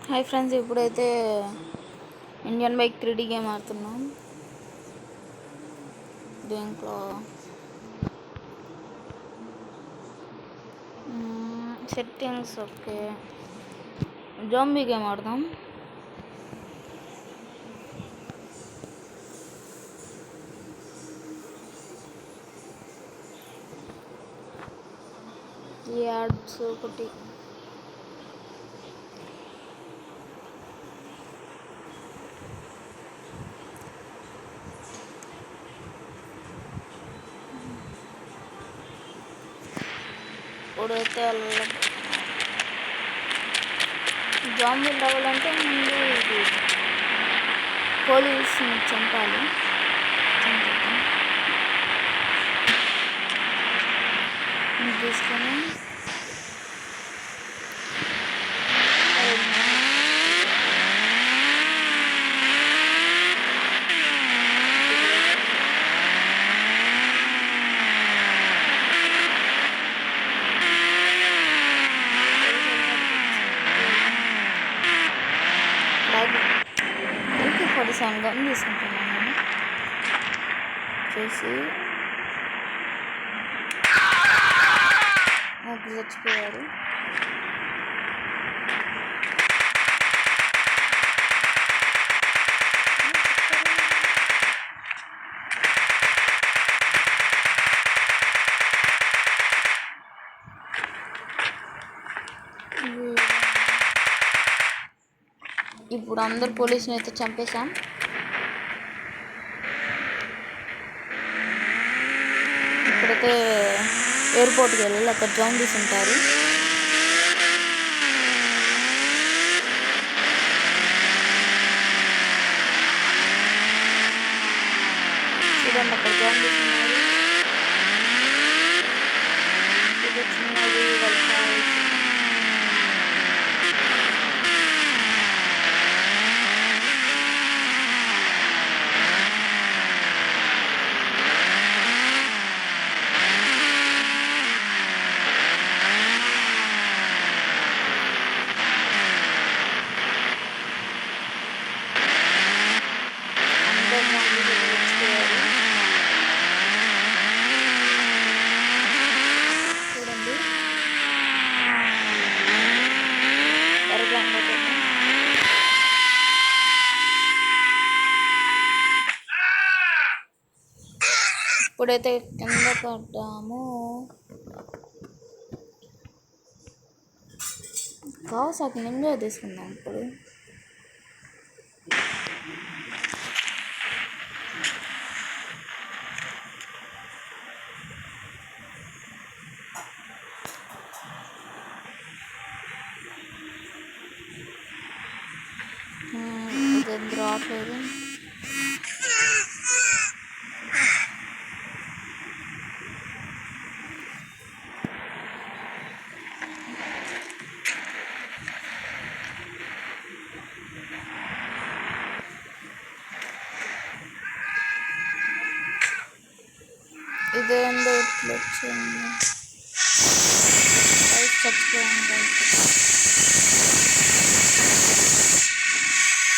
Hi friends, ఇప్పుడైతే Indian bike 3D game ఆడుతున్నాం. దీంట్లో సెట్టింగ్స్ ఓకే. జాంబీ గేమ్ ఆడదాం. ఈ యాడ్స్ ఒకటి ఇప్పుడైతే జాంబీ రావాలంటే ముందు ఇది పోలీస్ని చంపాలి. తీసుకొని గన్ తీసుకుంటున్నాను నేను చేసి నాకు చచ్చిపోయారు. ఇప్పుడు అందరు పోలీసుని అయితే చంపేశాం. ఇప్పుడైతే ఎయిర్పోర్ట్కి వెళ్ళాలి, అక్కడ జాంబీస్ ఉంటారు. చూడండి, అక్కడ జాంబీస్ ఉన్నారు. ఇది చిన్నది చూడండి. ఇప్పుడైతే కింద పడ్డాము. కావాసాకి నింజా తీసుకుందాం. ఇప్పుడు ఇదేం రావట్లేదు. ఇదేందో ఇట్లా వచ్చింది. చచ్చిపోయింది.